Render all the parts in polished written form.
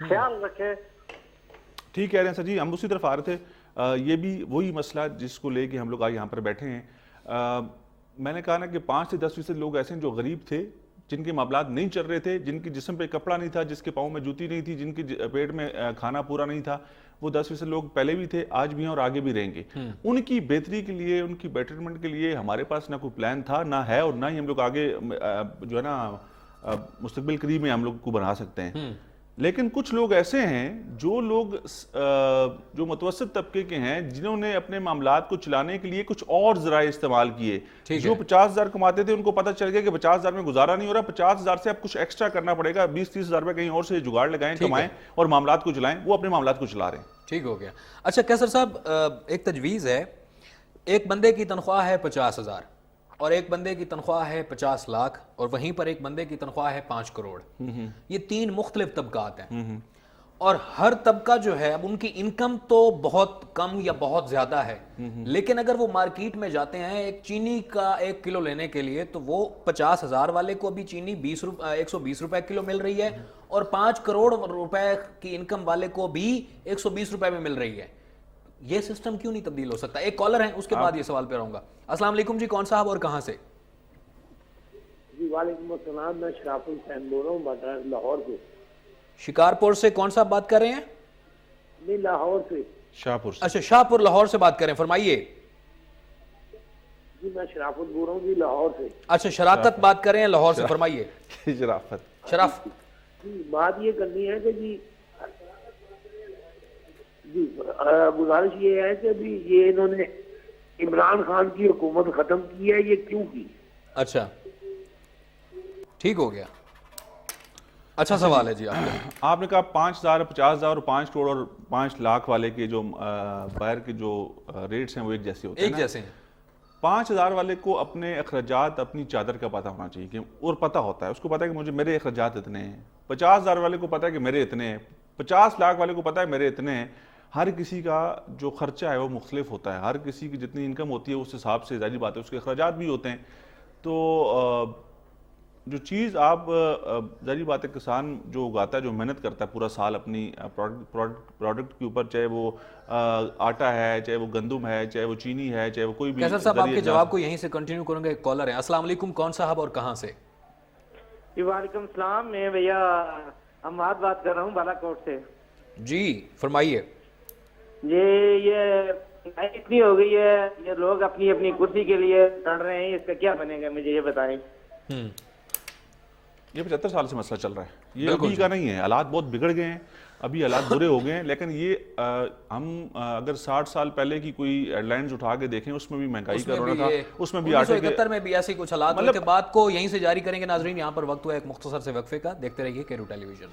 خیال رکھیں. ٹھیک کہہ رہے ہیں سر جی, ہم اسی طرف آ رہے تھے. یہ بھی وہی مسئلہ جس کو لے کے ہم لوگ آج یہاں پر بیٹھے ہیں. میں نے کہا نا کہ 5 سے 10% لوگ ایسے ہیں جو غریب تھے, جن کے معاملات نہیں چل رہے تھے, جن کی جسم پہ کپڑا نہیں تھا, جس کے پاؤں میں جوتی نہیں تھی, جن کی پیٹ میں کھانا پورا نہیں تھا. وہ 10% لوگ پہلے بھی تھے, آج بھی ہیں اور آگے بھی رہیں گے. ان کی بہتری کے لیے, ان کی بیٹرمنٹ کے لیے ہمارے پاس نہ کوئی پلان تھا, نہ ہے, اور نہ ہی ہم لوگ آگے جو ہے نا مستقبل قریب میں ہم لوگ کو بنا سکتے ہیں. لیکن کچھ لوگ ایسے ہیں جو متوسط طبقے کے ہیں, جنہوں نے اپنے معاملات کو چلانے کے لیے کچھ اور ذرائع استعمال کیے. جو 50,000 کماتے تھے ان کو پتہ چل گیا کہ 50,000 میں گزارا نہیں ہو رہا, 50,000 سے اب کچھ ایکسٹرا کرنا پڑے گا, 20-30,000 روپے کہیں اور سے جگاڑ لگائیں, کمائیں اور معاملات کو چلائیں. وہ اپنے معاملات کو چلا رہے ہیں. ٹھیک ہو گیا. اچھا کیسر صاحب, ایک تجویز ہے, ایک بندے کی تنخواہ ہے 50,000 اور ایک بندے کی تنخواہ ہے 50 لاکھ اور وہیں پر ایک بندے کی تنخواہ ہے 5 کروڑ. یہ 3 مختلف طبقات ہیں اور ہر طبقہ جو ہے, اب ان کی انکم تو بہت کم یا بہت زیادہ ہے, لیکن اگر وہ مارکیٹ میں جاتے ہیں ایک چینی کا 1 کلو لینے کے لیے, تو وہ 50,000 والے کو بھی چینی 120 روپے کلو مل رہی ہے اور 5 کروڑ روپے کی انکم والے کو بھی 120 روپے میں مل رہی ہے. یہ سسٹم کیوں نہیں تبدیل ہو سکتا؟ ایک کالر ہیں, اس کے بعد یہ سوال پہ رہوں گا. السلام علیکم جی, کون صاحب اور کہاں سے؟ جی وعلیکم السلام, میں شراف الحسین بول رہا ہوں لاہور سے. شکارپور سے کون صاحب بات کر رہے ہیں؟ نہیں لاہور سے. شاہپور سے. اچھا شاہپور لاہور سے بات کریں, فرمائیے. جی میں شرافت بول رہا ہوں جی لاہور سے. اچھا شراکت بات کر رہے ہیں لاہور سے, فرمائیے. شرافت. شرف جی بات یہ کرنی ہے کہ جی گزارش یہ ہے کہ ابھی یہ انہوں نے عمران خان کی حکومت ختم کی ہے, یہ کیوں کی؟ اچھا ٹھیک ہو گیا. اچھا سوال ہے جی آپ نے کہا 5,000, 50,000 اور 5 کروڑ اور 5 لاکھ والے کے جو باہر کے جو ریٹس ہیں وہ ایک جیسے ہوتے ہیں. ایک جیسے ہیں. 5,000 والے کو اپنے اخراجات اپنی چادر کا پتہ ہونا چاہیے, اور پتہ ہوتا ہے, اس کو پتہ ہے کہ مجھے میرے اخراجات اتنے ہیں. 50,000 والے کو پتہ ہے کہ میرے اتنے ہیں. 50 لاکھ والے کو پتہ ہے میرے اتنے ہیں. ہر کسی کا جو خرچہ ہے وہ مختلف ہوتا ہے, ہر کسی کی جتنی انکم ہوتی ہے اس حساب سے ظاہری بات ہے اس کے اخراجات بھی ہوتے ہیں. تو جو چیز آپ ظاہری بات ہے کسان جو اگاتا ہے, جو محنت کرتا ہے پورا سال اپنی پروڈکٹ کے اوپر, چاہے وہ آٹا ہے, چاہے وہ گندم ہے, چاہے وہ چینی ہے, چاہے وہ کوئی بھی. کیسر صاحب آپ کے جواب کو یہیں سے کنٹینیو کروں گا. ایک کالر ہے. السلام علیکم, کون صاحب اور کہاں سے؟ جی وعلیکم السلام, میں بھیا اماد بات کر رہا ہوں بالا کوٹ سے. جی فرمائیے. یہ اتنی ہو گئی ہے, یہ لوگ اپنی اپنی کرسی کے لیے لڑ رہے ہیں, اس کا کیا بنے گا مجھے یہ بتائیں. یہ 75 سال سے مسئلہ چل رہا ہے, یہ ابھی کا نہیں ہے. حالات بہت بگڑ گئے ہیں, ابھی حالات برے ہو گئے ہیں, لیکن یہ ہم اگر 60 سال پہلے کی کوئی ہیڈ لائنز اٹھا کے دیکھیں, اس میں بھی مہنگائی کا رونا تھا, اس میں بھی 1971 میں بھی ایسے کچھ حالات ہوئے تھے. بات کو یہیں سے جاری کریں گے ناظرین. یہاں پر وقت ہوا ایک مختصر سے وقفے کا. دیکھتے رہیے کیرو ٹیلی ویژن.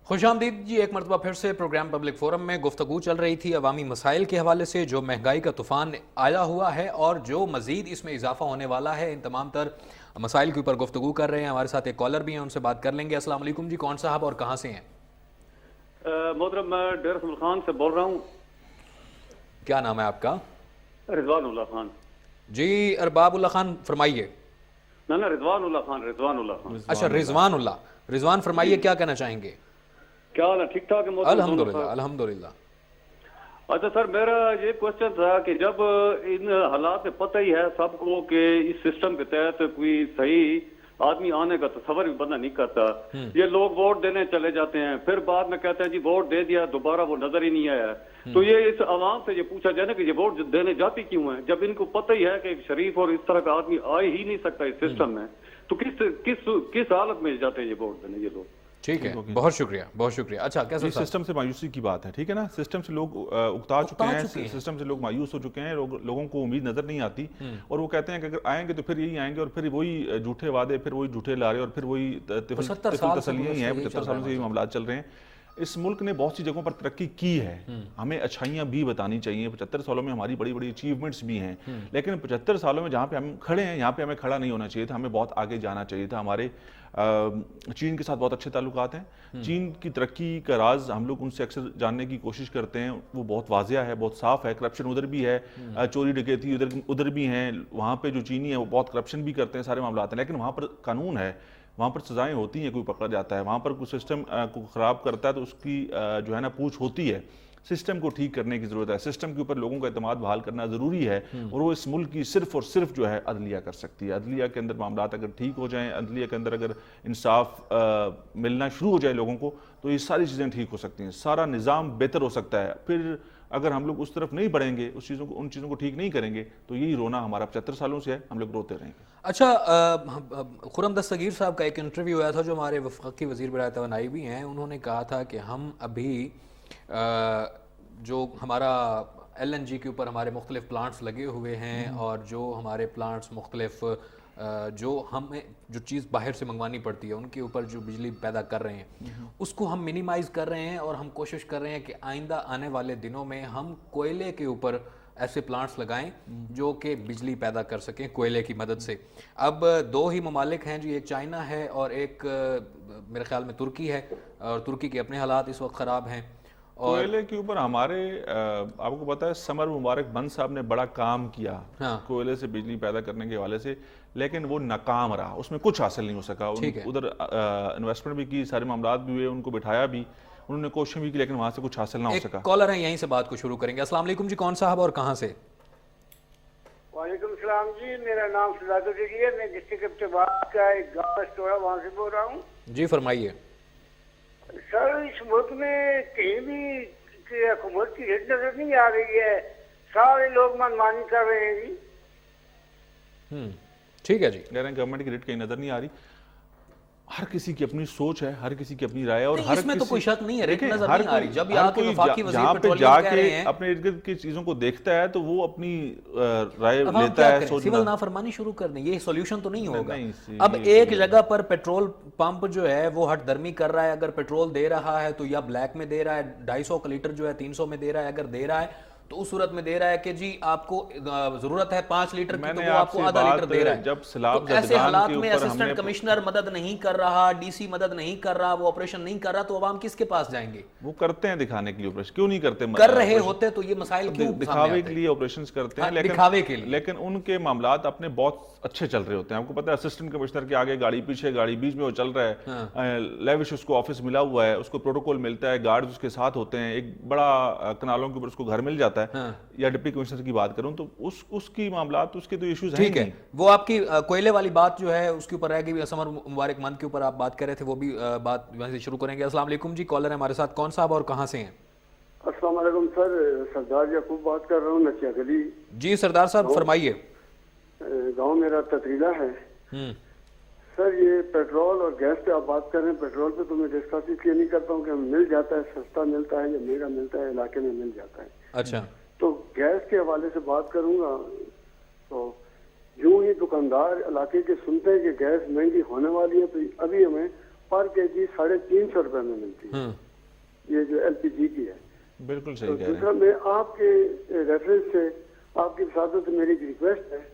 خوش آمدید جی ایک مرتبہ پھر سے پروگرام پبلک فورم میں. گفتگو چل رہی تھی عوامی مسائل کے حوالے سے, جو مہنگائی کا طوفان آیا ہوا ہے اور جو مزید اس میں اضافہ ہونے والا ہے. ان تمام تر مسائل کے اوپر گفتگو کر رہے ہیں. ہمارے ساتھ ایک کالر بھی ہیں, ان سے بات کر لیں گے. السلام علیکم جی, کون صاحب اور کہاں سے ہیں؟ محترم میں ڈیر رسول خان سے بول رہا ہوں. کیا نام ہے آپ کا؟ رضوان اللہ خان. جی ارباب اللہ خان, فرمائیے. نہ رضوان اللہ خان, رضوان اللہ خان. اچھا رضوان اللہ. رضوان فرمائیے, کیا کہنا چاہیں گے؟ کیا حال ہے, ٹھیک ٹھاک ہے؟ الحمدللہ الحمدللہ. اچھا سر, میرا یہ کوشچن تھا کہ جب ان حالات میں پتہ ہی ہے سب کو کہ اس سسٹم کے تحت کوئی صحیح آدمی آنے کا تصور بھی بندہ نہیں کرتا. یہ لوگ ووٹ دینے چلے جاتے ہیں, پھر بعد میں کہتے ہیں جی ووٹ دے دیا, دوبارہ وہ نظر ہی نہیں آیا. تو یہ اس عوام سے یہ پوچھا جائے نا کہ یہ ووٹ دینے جاتی کیوں ہیں, جب ان کو پتہ ہی ہے کہ ایک شریف اور اس طرح کا آدمی آ ہی نہیں سکتا اس سسٹم میں, تو کس حالت میں جاتے ہیں یہ ووٹ دینے یہ لوگ؟ ٹھیک ہے, بہت شکریہ, بہت شکریہ. اچھا کیسا سسٹم سے مایوسی کی بات ہے, ٹھیک ہے نا, سسٹم سے لوگ اکتا چکے ہیں, سسٹم سے لوگ مایوس ہو چکے ہیں, لوگوں کو امید نظر نہیں آتی, اور وہ کہتے ہیں کہ اگر آئیں گے تو پھر یہی آئیں گے, اور پھر وہی جھوٹے وعدے, پھر وہی جھوٹے لارے, اور پھر وہی تسلیاں ہی ہیں. 75 سالوں سے یہ معاملات چل رہے ہیں. اس ملک نے بہت سی جگہوں پر ترقی کی ہے, ہمیں اچھائیاں بھی بتانی چاہیے. 75 سالوں میں ہماری بڑی بڑی اچیومنٹس بھی ہیں, لیکن 75 سالوں میں جہاں پہ ہم کھڑے ہیں یہاں پہ ہمیں کھڑا نہیں ہونا چاہیے تھا, ہمیں بہت آگے جانا چاہیے تھا. ہمارے چین کے ساتھ بہت اچھے تعلقات ہیں. چین کی ترقی کا راز ہم لوگ ان سے اکثر جاننے کی کوشش کرتے ہیں, وہ بہت واضح ہے, بہت صاف ہے. کرپشن ادھر بھی ہے, چوری ڈکیتی ادھر بھی ہیں, وہاں پہ جو چینی ہے وہ بہت کرپشن بھی کرتے ہیں, سارے معاملات ہیں, لیکن وہاں پر قانون ہے, وہاں پر سزائیں ہوتی ہیں, کوئی پکڑا جاتا ہے, وہاں پر کوئی سسٹم کو خراب کرتا ہے تو اس کی جو ہے نا پوچھ ہوتی ہے. سسٹم کو ٹھیک کرنے کی ضرورت ہے, سسٹم کے اوپر لوگوں کا اعتماد بحال کرنا ضروری ہے, اور وہ اس ملک کی صرف اور صرف جو ہے عدلیہ کر سکتی ہے. عدلیہ کے اندر معاملات اگر ٹھیک ہو جائیں, عدلیہ کے اندر اگر انصاف ملنا شروع ہو جائے لوگوں کو, تو یہ ساری چیزیں ٹھیک ہو سکتی ہیں, سارا نظام بہتر ہو سکتا ہے. پھر اگر ہم لوگ اس طرف نہیں بڑھیں گے, ان چیزوں کو ٹھیک نہیں کریں گے, تو یہی رونا ہمارا 75 سالوں سے ہے, ہم لوگ روتے رہیں گے. اچھا, خرم دستگیر صاحب کا ایک انٹرویو ہوا تھا جو ہمارے وفاقی وزیر برائے توانائی بھی ہیں, انہوں نے کہا تھا کہ ہم ابھی جو ہمارا LNG کے اوپر ہمارے مختلف پلانٹس لگے ہوئے ہیں, اور جو ہمارے پلانٹس مختلف جو ہمیں جو چیز باہر سے منگوانی پڑتی ہے ان کے اوپر جو بجلی پیدا کر رہے ہیں اس کو ہم منیمائز کر رہے ہیں, اور ہم کوشش کر رہے ہیں کہ آئندہ آنے والے دنوں میں ہم کوئلے کے اوپر ایسے پلانٹس لگائیں جو کہ بجلی پیدا کر سکیں کوئلے کی مدد سے. اب دو ہی ممالک ہیں جی, ایک چائنا ہے اور ایک میرے خیال میں ترکی ہے, اور ترکی کے اپنے حالات اس وقت خراب ہیں. کوئلے کے اوپر ہمارے آپ کو پتا ہے سمر مبارک بند صاحب نے بڑا کام کیا کوئلے سے بجلی پیدا کرنے کے حوالے سے, لیکن وہ ناکام رہا, اس میں کچھ حاصل نہیں ہو سکا. ادھر انویسٹمنٹ بھی کی, سارے معاملات بھی ہوئے, ان کو بٹھایا بھی, انہوں نے کوشش بھی کی, لیکن وہاں سے کچھ حاصل نہ ہو سکا. ایک کالر ہیں, یہیں سے بات کو شروع کریں گے. السلام علیکم جی, کون صاحب اور کہاں سے؟ وعلیکم السلام جی, میرا نام صداقت علی ہے, میں ڈسٹرکٹ ابتباد کا ایک گاؤں اسٹورا وہاں سے بول رہا ہوں. جی فرمائیے. سر اس ملک میں کہیں بھی حکومت کی ریٹ نظر نہیں آ رہی ہے, سارے لوگ منمانی کر رہے ہیں جی. ٹھیک ہے جی, کہہ رہے ہیں گورنمنٹ کی ریٹ کہیں نظر نہیں آ رہی. ہر کسی کی اپنی سوچ ہے, ہر کسی کی اپنی رائے, اور ہر اس میں تو کوئی شک نہیں ہے ریٹ نظر نہیں آ رہی. جب یہاں کے وفاقی وزیر پیٹرولیم جا کے اپنے ارد گرد کی چیزوں کو دیکھتا ہے تو وہ اپنی رائے لیتا ہے. سول نافرمانی شروع کر دیں, یہ سولوشن تو نہیں ہوگا. اب ایک جگہ پر پیٹرول پمپ جو ہے وہ ہٹ درمی کر رہا ہے, اگر پیٹرول دے رہا ہے تو یا بلیک میں دے رہا ہے, 250 کا لیٹر جو ہے 300 میں دے رہا ہے, اگر دے رہا ہے تو اس صورت میں دے رہا ہے کہ جی آپ کو ضرورت ہے 5 لیٹر کی, تو وہ آپ کو آدھا لیٹر دے رہا ہے. تو ایسے حالات میں اسسٹنٹ کمشنر مدد نہیں کر رہا, ڈی سی مدد نہیں کر رہا, وہ آپریشن نہیں کر رہا, تو عوام کس کے پاس جائیں گے؟ وہ کرتے ہیں دکھانے کے لیے آپریشن, کیوں نہیں کرتے؟ کر رہے ہوتے تو یہ مسائل کیوں دکھاوے کے لیے آپریشنز کرتے ہیں, لیکن ان کے معاملات اپنے بہت اچھے چل رہے ہوتے ہیں. آپ کو پتہ ہے اسسٹنٹ کمشنر کے آگے گاڑی پیچھے, گاڑی بیچ میں وہ چل رہا ہے, لیوش اس کو آفس ملا ہوا ہے, اس کو پروٹوکول ملتا ہے, گارڈز اس کے ساتھ ہوتے ہیں, ایک بڑا کنالوں کے اوپر اس کو گھر مل جاتا ہے. یا ڈپٹی کمشنر کی بات کروں تو اس کی معاملات, اس کے تو ایشوز ہیں. ٹھیک ہے, وہ آپ کی کوئلے والی بات جو ہے اس کے اوپر رہ گئی, سمر مبارک مند کے اوپر آپ بات کر رہے تھے, وہ بھی بات وہاں سے شروع کریں گے. السلام علیکم جی, کالر ہے ہمارے ساتھ, کون صاحب اور کہاں سے ہیں؟ السلام علیکم سر, سردار یعقوب بات کر رہا ہوں, نچیا گلی. جی سردار صاحب فرمائیے. گاؤں میرا تتریلا ہے. سر یہ پیٹرول اور گیس پہ آپ بات کر رہے ہیں, پیٹرول پہ تو میں ڈسکس اس لیے نہیں کرتا ہوں کہ مل جاتا ہے, سستا ملتا ہے یا مہنگا ملتا ہے, علاقے میں مل جاتا ہے. اچھا, تو گیس کے حوالے سے بات کروں گا تو یوں ہی دکاندار علاقے کے سنتے ہیں کہ گیس مہنگی ہونے والی ہے, تو ابھی ہمیں پر کے جی 350 روپے میں ملتی ہے, یہ جو LPG کی ہے. بالکل صحیح. دوسرا میں آپ کے ریفرنس سے, آپ کی وساطت سے میری ریکویسٹ ہے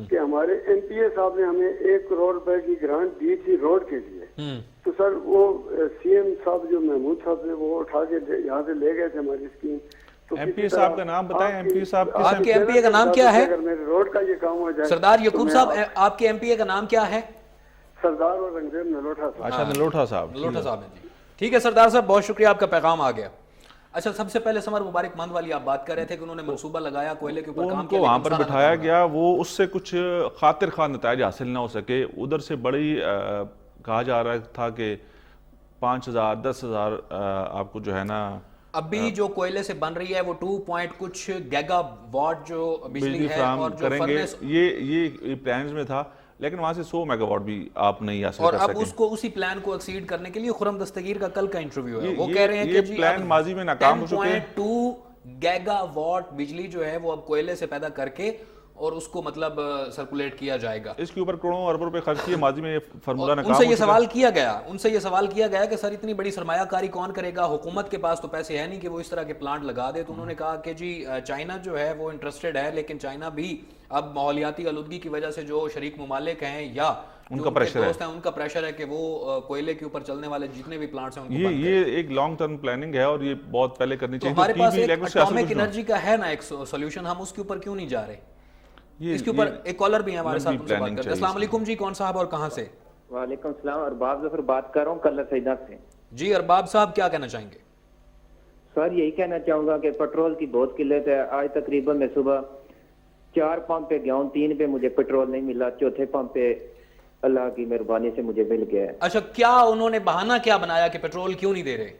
کہ ہمارے MPA صاحب نے ہمیں 1 کروڑ روپے کی گرانٹ دی تھی روڈ کے لیے, تو سر وہ CM صاحب جو محمود صاحب نے وہ اٹھا کے یہاں سے لے گئے تھے ہماری اسکیم. MP صاحب کا نام بتائیں, MP صاحب آپ کے MPA کا نام کیا ہے؟ اگر میرے روڈ کا یہ کام ہو جائے. سردار یعقوب صاحب, آپ کے MPA کا نام کیا ہے؟ سردار اور رنگریز نلوٹھا صاحب. اچھا, نلوٹھا صاحب. نلوٹھا صاحب ہیں جی. ٹھیک ہے سردار صاحب, بہت شکریہ, آپ کا پیغام آ گیا. اچھا, سب سے پہلے سمر مبارک مند والی آپ بات کر رہے تھے کہ انہوں نے منصوبہ لگایا, کوئلے کے اوپر کام کیا, وہاں پر بٹھایا گیا, وہ اس سے کچھ خاطر خواہ نتائج حاصل نہ ہو سکے. ادھر سے بڑی کہا جا رہا تھا کہ 5000 10,000 آپ کو جو ہے نا ابھی جو کوئلے سے بن رہی ہے وہ 2 کچھ گیگا واٹ جو بجلی ہے, اور جو کریں گے, یہ پلانز میں تھا. لیکن وہاں سے 100 میگا واٹ بھی آپ نہیں حاصل اور کر اب سکیں. اس کو اسی پلان کو ایکسیڈ کرنے کے لیے خرم دستگیر کا کل کا انٹرویو ہے, وہ کہہ رہے ہیں کہ یہ جی پلان ماضی میں ناکام ہو چکے ہیں. 10.2 گیگا واٹ بجلی جو ہے وہ اب کوئلے سے پیدا کر کے اور اس کو مطلب سرکولیٹ کیا جائے گا. اس کے اوپر کروڑوں اربوں روپے خرچ کیے, ماضی میں یہ فارمولہ ناکام ان سے ہو یہ چکا. سوال کیا گیا کہ سر اتنی بڑی سرمایہ کاری کون کرے گا, حکومت کے پاس تو پیسے ہے نہیں کہ وہ اس طرح کے پلانٹ لگا دے. تو انہوں نے کہا کہ جی چائنا جو ہے وہ انٹرسٹڈ ہے, لیکن چائنا بھی اب ماحولیاتی آلودگی کی وجہ سے جو شریک ممالک ہیں یا ان کا پریشر ہے, ان کا پریشر ہے کہ وہ کوئلے کے اوپر چلنے والے جتنے بھی پلانٹس ہیں ان کو یہ ایک لانگ ٹرم پلاننگ ہے اور یہ بہت پہلے کرنی چاہیے. ہمارے پاس ایک اٹامک انرجی کا ہے نا ایک سولوشن, ہم اس کے اوپر کیوں نہیں جا رہے؟ اس کے اوپر ایک کالر بھی ہے ہمارے ساتھ, ان سے بات کرتے ہیں. السلام علیکم جی, کون صاحب اور کہاں سے؟ وعلیکم السلام, ارباب ظفر بات کر رہا ہوں کلر سیدہ سے. جی ارباب صاحب کیا کہنا چاہیں گے؟ سر یہی کہنا چاہوں گا کہ پیٹرول کی بہت قلت ہے. آج تقریباً میں صبح 4 پمپ پہ گیا ہوں, 3 پہ مجھے پیٹرول نہیں ملا, چوتھے پمپ پہ اللہ کی مہربانی سے مجھے مل گیا ہے. اچھا, کیا انہوں نے بہانہ کیا بنایا کہ پیٹرول کیوں نہیں دے رہے؟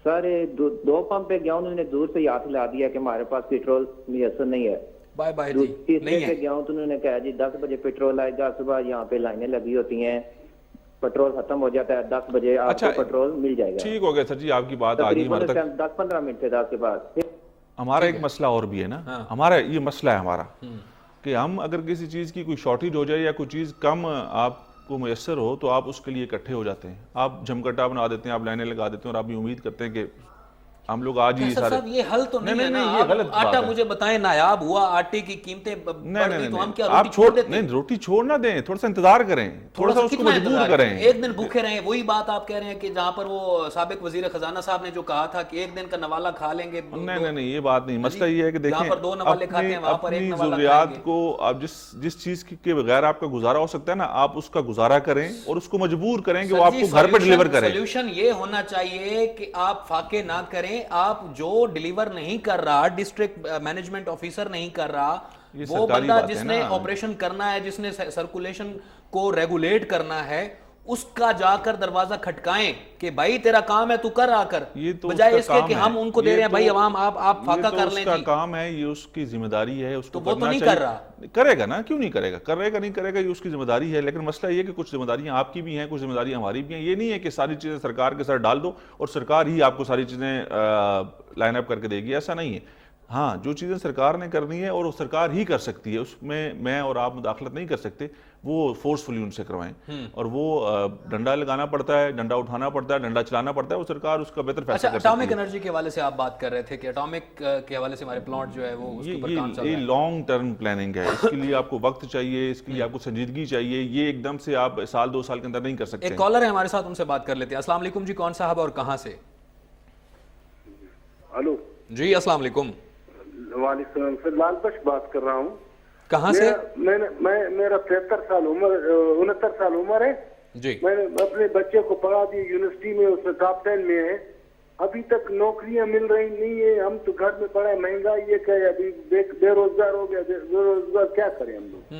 سر 2 پمپ پہ گیا ہوں, انہوں نے دور سے ہاتھ لا دیا کہ ہمارے پاس پیٹرول میسر نہیں ہے. بائے بائے جی, تیسرے پہ گیا ہوں تو انہوں نے کہا جی 10 بجے پیٹرول آئے گا, صبح یہاں پہ لائنیں لگی ہوتی ہیں, پیٹرول ختم ہو جاتا ہے, 10 بجے آپ کو پیٹرول مل جائے گا. ٹھیک ہو گیا سر جی, آپ کی بات آگئی ہمارے تک. 10-15 منٹ سے 10 کے بعد. ہمارا ایک مسئلہ اور بھی ہے نا, ہمارا یہ مسئلہ ہے ہمارا کہ ہم اگر کسی چیز کی کوئی شارٹیج ہو جائے یا کوئی چیز کم آپ کو میسر ہو تو آپ اس کے لیے اکٹھے ہو جاتے ہیں, آپ جھمکٹا بنا دیتے ہیں, آپ لائنیں لگا دیتے ہیں اور آپ بھی امید کرتے ہیں کہ ہم لوگ آج ہی سارے. یہ حل تو نہیں ہے نا, آٹا مجھے بتائیں نایاب ہوا, آٹے کی قیمتیں بڑھ گئی تو ہم کیا روٹی چھوڑ دیتے ہیں؟ نہیں, روٹی چھوڑ نہ دیں, تھوڑا سا انتظار کریں, تھوڑا سا اس کو مجبور کریں. ایک دن بھوکے رہیں, وہی بات آپ کہہ رہے ہیں کہ جہاں پر وہ سابق وزیر خزانہ صاحب نے جو کہا تھا کہ ایک دن کا نوالا کھا لیں گے. نہیں, یہ بات نہیں, مسئلہ یہ ہے کہ دیکھیں اپنی ضروریات کو آپ جس چیز کے بغیر آپ کا گزارا ہو سکتا ہے نا, آپ اس کا گزارا کریں اور اس کو مجبور کریں کہ وہ آپ کو گھر پہ ڈیلیور کریں. سولوشن یہ ہونا چاہیے کہ آپ فاقے نہ کریں, آپ جو ڈیلیور نہیں کر رہا, ڈسٹرکٹ مینجمنٹ آفیسر نہیں کر رہا, وہ بندہ جس نے آپریشن کرنا ہے, جس نے سرکولیشن کو ریگولیٹ کرنا ہے, اس کا جا کر دروازہ کھٹکائیں کہ بھائی تیرا کام ہے تو کر آ کر, بجائے اس کے کہ ہم ان کو دے رہے ہیں بھائی عوام آپ فاقہ کر لیں. اس کا کام ہے, یہ اس کی ذمہ داری ہے, اس کو وہ تو نہیں کر رہا. کرے گا نا, کیوں نہیں کرے گا, کرے گا نہیں کرے گا, یہ اس کی ذمہ داری ہے. لیکن مسئلہ یہ کہ کچھ ذمہ داریاں آپ کی بھی ہیں, کچھ ذمہ داریاں ہماری بھی ہیں. یہ نہیں ہے کہ ساری چیزیں سرکار کے سر ڈال دو اور سرکار ہی آپ کو ساری چیزیں لائن اپ کر کے دے گی, ایسا نہیں ہے. ہاں, جو چیزیں سرکار نے کرنی ہے اور وہ سرکار ہی کر سکتی ہے, اس میں اور آپ مداخلت نہیں کر سکتے, وہ فورسفلی ان سے کروائیں. اور وہ ڈنڈا لگانا پڑتا ہے, ڈنڈا اٹھانا پڑتا ہے, ڈنڈا چلانا پڑتا ہے, وہ سرکار اس کا بہتر فیصلہ کر سکتی ہے. اٹامک انرجی کے حوالے سے آپ بات کر رہے تھے کہ اٹامک کے حوالے سے ہمارے پلانٹ جو ہے وہ اس کے اوپر کام چل رہا ہے. یہ لانگ ٹرم پلاننگ ہے, اس کے لیے آپ کو وقت چاہیے, اس کے لیے آپ کو سنجیدگی چاہیے, یہ ایک دم سے آپ 1-2 سال کے اندر نہیں کر سکتے. ایک کالر ہے ہمارے ساتھ, ان سے بات کر لیتے ہیں. السلام علیکم جی, کون صاحب اور کہاں سے؟ ہلو جی السلام علیکم. وعلیکم السلام, لال بخش بات کر رہا ہوں. کہاں سے؟ میرا 69 سال عمر ہے جی. میں نے اپنے بچے کو پڑھا دی یونیورسٹی میں, اس میں ٹاپ 10 میں ہے, ابھی تک نوکریاں مل رہی نہیں ہے. ہم تو گھر میں پڑھے, مہنگائی یہ کہ ابھی بے روزگار ہو گیا, بے روزگار کیا کریں ہم لوگ.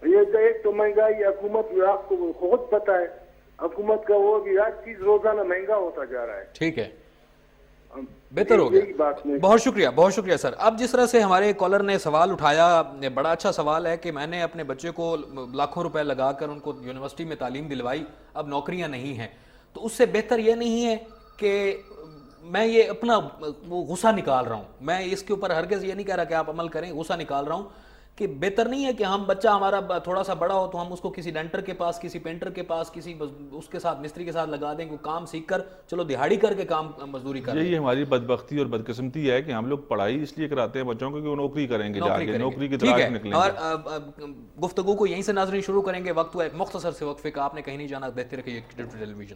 یہ ایک تو مہنگائی, حکومت آپ کو خود پتا ہے, حکومت کا وہ بھی ہر چیز روزانہ مہنگا ہوتا جا رہا ہے. ٹھیک ہے, بہتر ہو گیا, بہت شکریہ, بہت شکریہ سر. اب جس طرح سے ہمارے کالر نے سوال اٹھایا, بڑا اچھا سوال ہے کہ میں نے اپنے بچے کو لاکھوں روپے لگا کر ان کو یونیورسٹی میں تعلیم دلوائی, اب نوکریاں نہیں ہیں. تو اس سے بہتر یہ نہیں ہے کہ میں یہ اپنا وہ غصہ نکال رہا ہوں, میں اس کے اوپر ہرگز یہ نہیں کہہ رہا کہ آپ عمل کریں, غصہ نکال رہا ہوں کہ بہتر نہیں ہے کہ ہم بچہ ہمارا تھوڑا سا بڑا ہو تو ہم اس کو کسی ڈینٹر کے پاس, کسی پینٹر کے پاس, کسی اس کے ساتھ مستری کے ساتھ لگا دیں, کوئی کام سیکھ کر چلو دہاڑی کر کے کام مزدوری کریں. یہی ہماری بدبختی اور بدقسمتی ہے کہ ہم لوگ پڑھائی اس لیے کراتے ہیں بچوں کو کہ وہ نوکری کریں گے, جا کے نوکری کی تلاش میں نکلیں گے. اور گفتگو کو یہیں سے ناظرین شروع کریں گے. وقت ہوا ایک مختصر سے وقفے کا, آپ نے کہیں نہیں جانا, دیکھتے رہیے ٹیلی ویژن.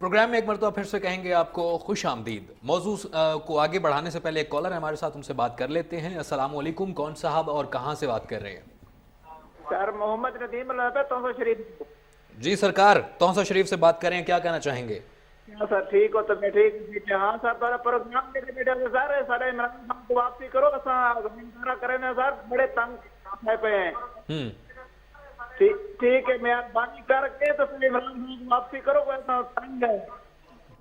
پروگرام میں ایک مرتبہ پھر سے کہیں گے آپ کو خوش آمدید. موضوع کو آگے بڑھانے سے پہلے ایک کالر ہے ہمارے ساتھ, ان سے بات کر لیتے ہیں. السلام علیکم, کون صاحب اور کہاں سے بات کر رہے ہیں؟ سر محمد ندیم توسا شریف. جی سرکار, توسا شریف سے بات کریں, کیا کہنا چاہیں گے؟ سر ٹھیک ہو تو میں ٹھیک. ہاں سر بڑا پروگرام میرے بیٹے سے سر سارے عمران خان کو واپسی کرو, اسا کرے نا سر, بڑے تنگ پہ ہیں. ٹھیک ہے, مہربانی کر کے تو عمران خان کو واپسی کرو, ایسا تنگ ہے.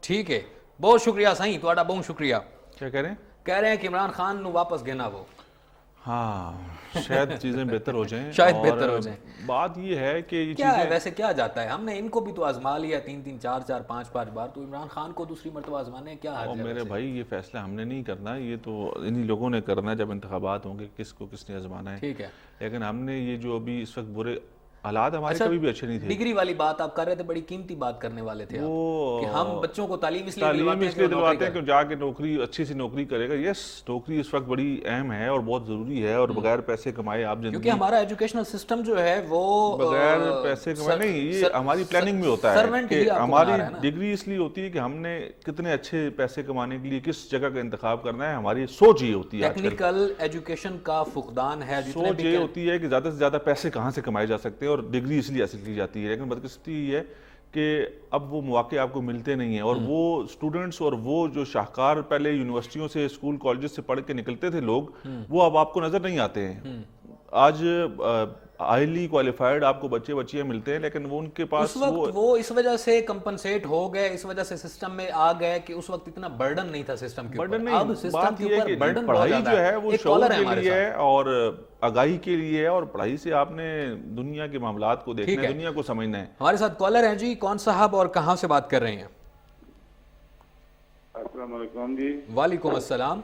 ٹھیک ہے, بہت شکریہ سائیں, تھوڑا بہت شکریہ. کیا کہہ رہے ہیں؟ کہہ رہے ہیں کہ عمران خان نو واپس گنا وہ. ہاں شاید چیزیں بہتر ہو جائیں. شاید بہتر ہو جائیں. بات یہ ہے کہ یہ کیا ہے ویسے, کیا جاتا ہے, ہم نے ان کو بھی تو آزما لیا 3 4 5 بار, تو عمران خان کو دوسری مرتبہ آزمانے کیا حرج ہے؟ میرے بھائی یہ فیصلہ ہم نے نہیں کرنا, یہ تو انہی لوگوں نے کرنا ہے جب انتخابات ہوں گے کس کو کس نے آزمانا ہے. ٹھیک ہے, لیکن ہم نے یہ جو ابھی اس وقت برے حالات ہمارے کبھی بھی اچھے نہیں تھے. ڈگری والی بات آپ کر رہے تھے, بڑی قیمتی بات کرنے والے تھے کہ ہم بچوں کو تعلیم اس لیے دلواتے ہیں کہ جا کے نوکری اچھی سی نوکری کرے گا. یس, نوکری اس وقت بڑی اہم ہے اور بہت ضروری ہے, اور بغیر پیسے کمائے آپ کیونکہ ہمارا ایجوکیشنل سسٹم جو ہے وہ بغیر پیسے کمائے نہیں, یہ ہماری پلاننگ میں ہوتا ہے کہ ہماری ڈگری اس لیے ہوتی ہے کہ ہم نے کتنے اچھے پیسے کمانے کے لیے کس جگہ کا انتخاب کرنا ہے. ہماری سوچ یہ ہوتی ہے, ٹیکنیکل ایجوکیشن کا فقدان ہے. سوچ یہ ہوتی ہے کہ زیادہ سے زیادہ پیسے کہاں سے کمائے جا سکتے ہیں, اور ڈگری اس لیے کی جاتی ہے. لیکن بدقسمتی یہ ہے کہ اب وہ مواقع آپ کو ملتے نہیں ہیں, اور وہ اسٹوڈنٹس اور وہ جو شاہکار پہلے یونیورسٹیوں سے اسکول کالجز سے پڑھ کے نکلتے تھے لوگ, وہ اب آپ کو نظر نہیں آتے ہیں. آج ہائیلی کوالیفائڈ آپ کو بچے بچیاں ملتے ہیں, لیکن وہ ان کے پاس وہ اس وجہ سے کمپنسیٹ ہو گئے, اس وجہ سے سسٹم میں آ گئے کہ اس وقت اتنا برڈن نہیں تھا سسٹم کے اوپر. اب سسٹم کے اوپر برڈن پڑھائی جو ہے وہ شعور کے لیے ہے اور آگاہی کے لیے ہے, اور پڑھائی سے آپ نے دنیا کے معاملات کو دیکھنا ہے, دنیا کو سمجھنا ہے. ہمارے ساتھ کالر ہیں جی, کون صاحب اور کہاں سے بات کر رہے ہیں؟ السلام علیکم جی. وعلیکم السلام.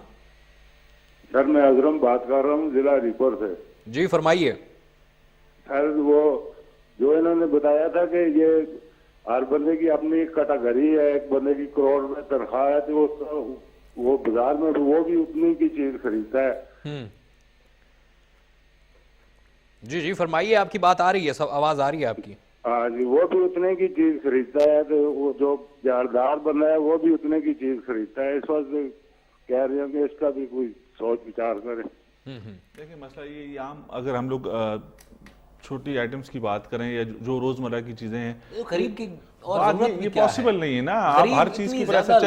سر میں اظہرم بات کر رہا ہوں ضلع ریپور سے. جی فرمائیے. سر وہ جو انہوں نے بتایا تھا کہ یہ ہر بندے کی اپنی کیٹیگری ہے, ایک بندے کی کروڑ میں تنخواہ ہے, تو وہ بازار میں وہ بھی اتنی کی چیز خریدتا ہے. جی جی فرمائیے, آپ کی بات آ رہی ہے, سب آواز آ رہی ہے آپ کی. ہاں جی, وہ بھی اتنے کی چیز خریدتا ہے, تو وہ جو جاردار بندہ ہے وہ بھی اتنے کی چیز خریدتا ہے. اس وقت کہہ رہے ہیں کہ اس کا بھی کوئی سوچ وچار کرے. دیکھیں مسئلہ یہ عام, اگر ہم لوگ چھوٹی آئٹمز کی بات کریں یا جو روزمرہ کی چیزیں ہیں, خرید کی یہ پاسبل نہیں ہے نا. آپ ہر چیز کی ایسا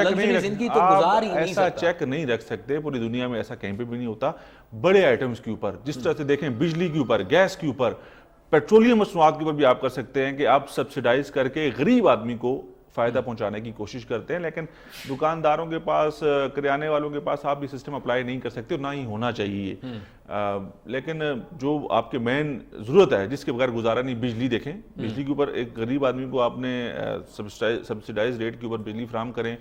چیک نہیں رکھ سکتے. پوری دنیا میں ایسا کہیں پہ بھی نہیں ہوتا. بڑے آئٹمز کے اوپر جس طرح سے دیکھیں, بجلی کے اوپر, گیس کے اوپر, پیٹرولیم مصنوعات کے اوپر بھی آپ کر سکتے ہیں کہ آپ سبسیڈائز کر کے غریب آدمی کو فائدہ پہنچانے کی کوشش کرتے ہیں. لیکن دکانداروں کے پاس, کریانے والوں کے پاس آپ یہ سسٹم اپلائی نہیں کر سکتے, اور نہ ہی ہونا چاہیے. لیکن جو آپ کے مین ضرورت ہے جس کے بغیر گزارا نہیں, بجلی دیکھیں, بجلی کے اوپر ایک غریب آدمی کو آپ نے سبسیڈائز ریٹ کے اوپر بجلی فراہم کریں,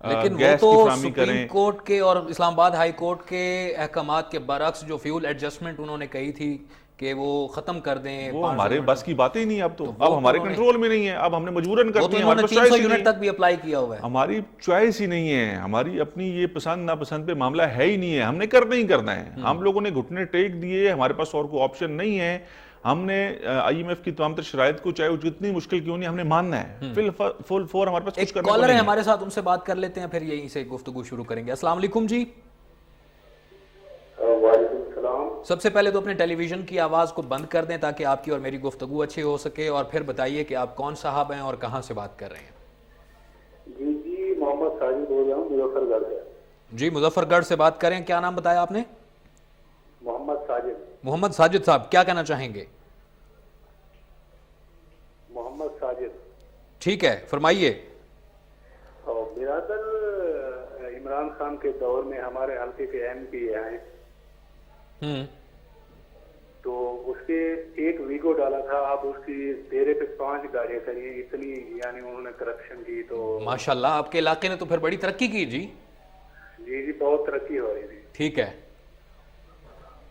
لیکن وہ تو سپریم کورٹ کے اور اسلام آباد ہائی کورٹ کے احکامات کے برعکس جو فیول ایڈجسٹمنٹ انہوں نے کہی تھی کہ وہ ختم کر دیں, وہ ہمارے بس کی باتیں نہیں. اب ہمارے کنٹرول میں نہیں ہے, اب ہم نے مجبوراً کرنی ہے. ہمارے پاس 300 یونٹ تک بھی اپلائی کیا ہوا ہے. ہماری چوائس ہی نہیں ہے, ہماری اپنی یہ پسند ناپسند پہ معاملہ ہے ہی نہیں ہے. ہم نے کرنا ہی کرنا ہے. ہم لوگوں نے گھٹنے ٹیک دیے, ہمارے پاس اور کوئی آپشن نہیں ہے. ہم نے آئی ایم ایف کی تمام تر شرائط کو, چاہے وہ جتنی مشکل کیوں نہیں, ہم نے ماننا ہے. فل فور ہمارے پاس کچھ کرنا ہے. کالر ہے ہمارے ساتھ, ان سے بات کر لیتے ہیں, پھر یہیں سے گفتگو شروع کریں گے. السلام علیکم جی. وعلیکم السلام. سب سے پہلے تو اپنے ٹیلی ویژن کی آواز کو بند کر دیں تاکہ آپ کی اور میری گفتگو اچھی ہو سکے, اور پھر بتائیے کہ آپ کون صاحب ہیں اور کہاں سے بات کر رہے ہیں. جی محمد ساجد بول رہا ہوں, مظفر گڑھ سے. جی مظفر گڑھ سے بات کریں, کیا نام بتایا آپ نے؟ محمد ساجد. محمد ساجد صاحب, کیا کہنا چاہیں گے؟ محمد ساجد. ٹھیک ہے, فرمائیے. برادر, عمران خان کے دور میں ہمارے حلقے کے ایم پی آئے, تو اس کے ایک ویگو ڈالا تھا, آپ اس کی 13 پہ 5 گاڑیاں کریے, اتنی یعنی انہوں نے کرپشن کی. تو ماشاءاللہ آپ کے علاقے نے تو پھر بڑی ترقی کی. جی جی بہت ترقی ہو رہی تھی. ٹھیک ہے,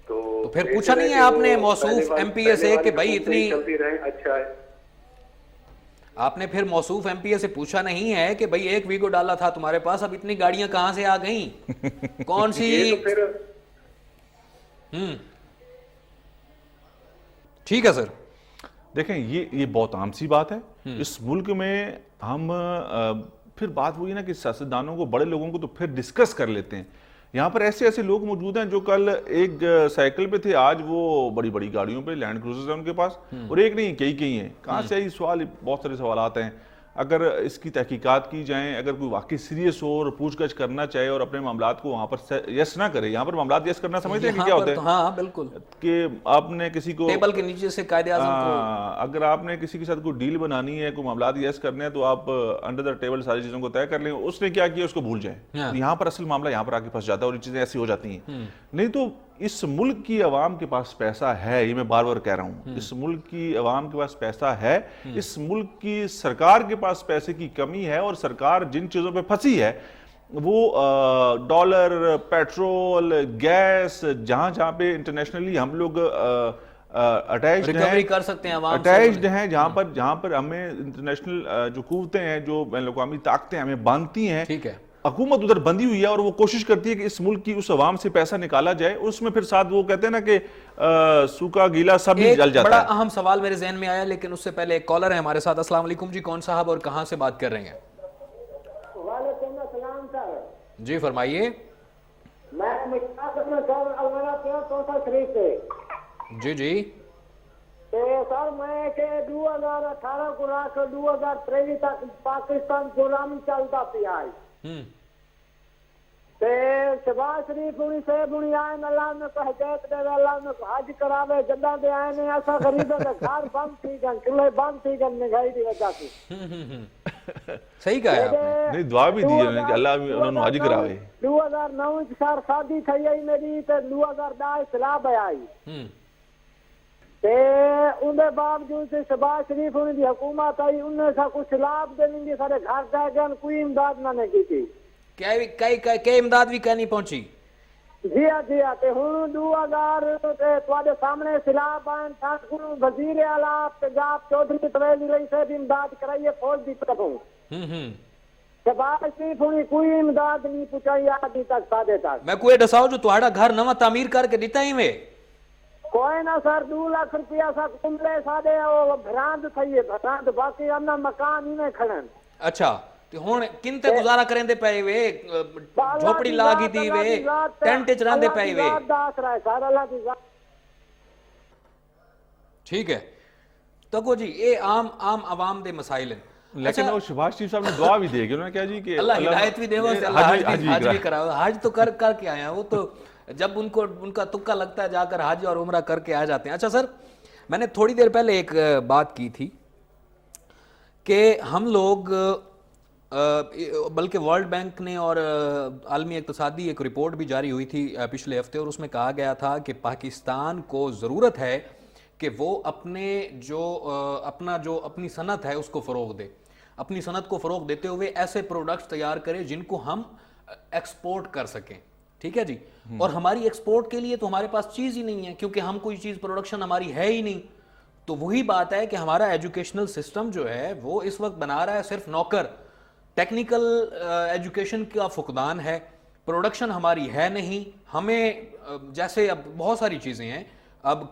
تو پھر پوچھا نہیں ہے آپ نے موصوف ایم پی اے سے کہ بھائی اتنی چلتی رہے, اچھا ہے. آپ نے پھر موصوف ایم پی اے سے پوچھا نہیں ہے کہ بھائی ایک ویگو ڈالا تھا تمہارے پاس, اب اتنی گاڑیاں کہاں سے آ گئیں, کون سی؟ ٹھیک ہے سر. دیکھیں یہ بہت عام سی بات ہے. اس ملک میں ہم پھر بات وہی نا کہ سیاستدانوں کو, بڑے لوگوں کو تو پھر ڈسکس کر لیتے ہیں. یہاں پر ایسے ایسے لوگ موجود ہیں جو کل ایک سائیکل پہ تھے, آج وہ بڑی بڑی گاڑیوں پہ, لینڈ کروزرز ہیں ان کے پاس, اور ایک نہیں کئی ہیں. کہاں سے آئی سوال, بہت سارے سوالات ہیں. اگر اس کی تحقیقات کی جائیں, اگر کوئی واقعی سیریس ہو اور پوچھ گچھ کرنا چاہے اور اپنے معاملات کو وہاں پر یس نہ کرے. یہاں پر معاملات یس کرنا سمجھتے ہیں کہ کیا ہوتا ہے؟ ہاں بالکل, کہ آپ نے کسی کو ٹیبل کے نیچے سے قائد اعظم کو, اگر آپ نے کسی کے ساتھ کوئی ڈیل بنانی ہے, کوئی معاملات یس کرنے ہیں, تو آپ انڈر دا ٹیبل ساری چیزوں کو طے کر لیں. اس نے کیا کیا اس کو بھول جائیں. یہاں پر اصل معاملہ یہاں پر آ کے پھنس جاتا ہے اور یہ چیزیں ایسی ہو جاتی ہیں. نہیں تو اس ملک کی عوام کے پاس پیسہ ہے, یہ میں بار بار کہہ رہا ہوں, اس ملک کی عوام کے پاس پیسہ ہے. اس ملک کی سرکار کے پاس پیسے کی کمی ہے, اور سرکار جن چیزوں پہ پھنسی ہے وہ ڈالر, پیٹرول, گیس, جہاں پہ انٹرنیشنلی ہم لوگ اٹیچڈ ہیں, جہاں پر ہمیں انٹرنیشنل جو قوتیں ہیں, جو بین الاقوامی طاقتیں ہمیں باندھتی ہیں, حکومت ادھر بندھی ہوئی ہے, اور وہ کوشش کرتی ہے کہ اس ملک کی اس عوام سے پیسہ نکالا جائے. اس میں پھر ساتھ وہ کہتے ہیں نا کہ سوکھا گیلا سب ہی جل جاتا ہے. بڑا اہم سوال میرے ذہن میں آیا, لیکن اس سے پہلے ایک کالر ہے ہمارے ساتھ. السلام علیکم جی, کون صاحب اور کہاں سے بات کر رہے ہیں؟ وعلیکم السلام سر. جی فرمائیے. میں مشتاق احمد سر الورا پہ توسا شریف سے. جی سر میں کہ 2018 کو را کے 2023 تک پاکستان غلامی چلتا پیا ہے. شہباز شریف انہی سے بنی آئین, اللہ نے کو ہدایت دے, اللہ نے کو حج کراوے, جدہ دے آئے نے ایسا غریبوں کے گھر بند تھی گن, چولہے بند تھی گن مہنگائی دی وجہ سے. صحیح کہا ہے آپ نے. نہیں دعا بھی دی ہے کہ اللہ انہوں نے حج کراوے. 2009 کی سال شادی تھی ہے میری, تے 2010 اصلاح پہ آئی. تے ان دے باوجود سے شہباز شریف انہی دی حکومت آئی, انہیں سا کچھ سلاب دیں گے, سارے گھر جائے گئے, کوئی امداد نہ نے کی تھی. کئی امداد بھی کہیں نہیں پہنچی. جی ہاں تے ہن 2000 تواڈے سامنے سلاب آئن تھا, وزیر اعلیٰ پنجاب چودھری طویل رہی سے بھی امداد کرائیے فوج دی طرفوں. شہباز شریف انہی کوئی امداد نہیں پہنچائی آج تک سادے تک. میں کوئی دساؤ جو تہاڈا گھر نواں تعمیر کر کے دیتا ہی میں کوئی نہ سر, 2 لاکھ روپیہ سا کملے سادے بھراند تھئیے, بھراند باقی اپنا مکان ہی میں کھڑن. اچھا ہون کن تے گزارا کریں دے پائے وے, جھوپڑی لاگی دی وے, ٹینٹ چ رہندے پائے وے. ٹھیک ہے تو جی اے عام عوام دے مسائل ہیں. لیکن وہ شہباز شریف صاحب نے دعا بھی دے گی, انہوں نے کہا جی کہ اللہ ہدایت بھی دے گا, حج بھی کراؤ. حج تو کر کے آیا ہیں, وہ تو جب ان کا تکا لگتا ہے جا کر حج اور عمرہ کر کے آ جاتے ہیں. اچھا سر, میں نے تھوڑی دیر پہلے ایک بات کی تھی کہ ہم لوگ, بلکہ ورلڈ بینک نے اور عالمی اقتصادی ایک رپورٹ بھی جاری ہوئی تھی پچھلے ہفتے, اور اس میں کہا گیا تھا کہ پاکستان کو ضرورت ہے کہ وہ اپنی صنعت ہے اس کو فروغ دے. اپنی صنعت کو فروغ دیتے ہوئے ایسے پروڈکٹس تیار کرے جن کو ہم ایکسپورٹ کر سکیں. ٹھیک ہے جی, اور ہماری ایکسپورٹ کے لیے تو ہمارے پاس چیز ہی نہیں ہے, کیونکہ ہم کوئی چیز پروڈکشن ہماری ہے ہی نہیں. تو وہی بات ہے کہ ہمارا ایجوکیشنل سسٹم جو ہے وہ اس وقت بنا رہا ہے صرف نوکر. ٹیکنیکل ایجوکیشن کا فقدان ہے, پروڈکشن ہماری ہے نہیں. ہمیں جیسے اب بہت ساری چیزیں ہیں, اب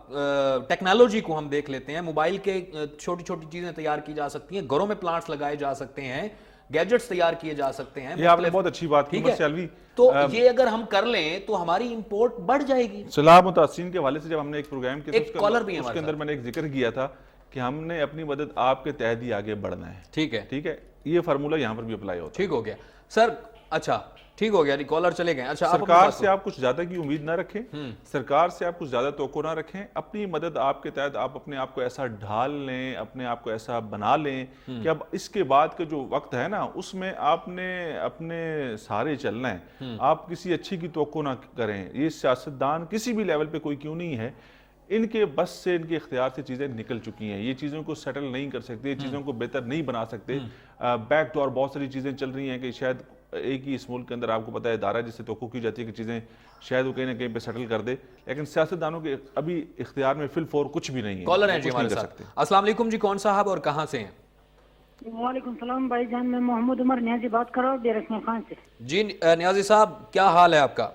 ٹیکنالوجی کو ہم دیکھ لیتے ہیں, موبائل کے چھوٹی چھوٹی چیزیں تیار کی جا سکتی ہیں, گھروں میں پلانٹس لگائے جا سکتے ہیں, گیجٹس تیار کیے جا سکتے ہیں. یہ آپ نے بہت اچھی بات کی سیلوی. تو یہ اگر ہم کر لیں تو ہماری امپورٹ بڑھ جائے گی. سلاح متاثرین کے حوالے سے جب ہم نے ایک پروگرام کیا ایک کالر بھی ہے, اس کے اندر میں نے ایک ذکر کیا تھا کہ ہم نے اپنی مدد آپ کے تحت ہی آگے بڑھنا ہے. ٹھیک ہے, یہ فارمولہ یہاں پر بھی اپلائی ہوتا ہے. ٹھیک ہو گیا سر. اچھا ٹھیک ہو گیا جی, کالر چلے گئے. اچھا سرکار سے آپ کچھ زیادہ کی امید نہ رکھیں, سرکار سے آپ کچھ زیادہ توقع نہ رکھیں. اپنی مدد آپ کے تحت آپ اپنے آپ کو ایسا ڈھال لیں, اپنے آپ کو ایسا بنا لیں کہ اب اس کے بعد کا جو وقت ہے نا اس میں آپ نے اپنے سہارے چلنا ہے. آپ کسی اچھی کی توقع نہ کریں. یہ سیاستدان کسی بھی لیول پہ کوئی کیوں نہیں ہے, ان کے بس سے, ان کے اختیار سے چیزیں نکل چکی ہیں. یہ چیزوں کو سیٹل نہیں کر سکتے, یہ چیزوں کو بہتر نہیں بنا سکتے. بیک ڈور بہت ساری چیزیں چل رہی ہیں کہ شاید ایک ہی اس ملک کے اندر آپ کو پتہ ہے ادارہ جس سے توقع کی جاتی ہے کہ چیزیں شاید وہ کہیں نہ کہیں پہ سیٹل کر دے, لیکن سیاستدانوں کے ابھی اختیار میں فی الفور کچھ بھی نہیں ہے. کالر ہیں جی ہمارے ساتھ. السلام علیکم جی, کون صاحب اور کہاں سے ہیں؟ وعلیکم السلام بھائی جان, میں محمد عمر نیازی بات کر رہا ہوں ڈیر اسماعیل خان سے. جی نیازی صاحب, کیا حال ہے آپ کا؟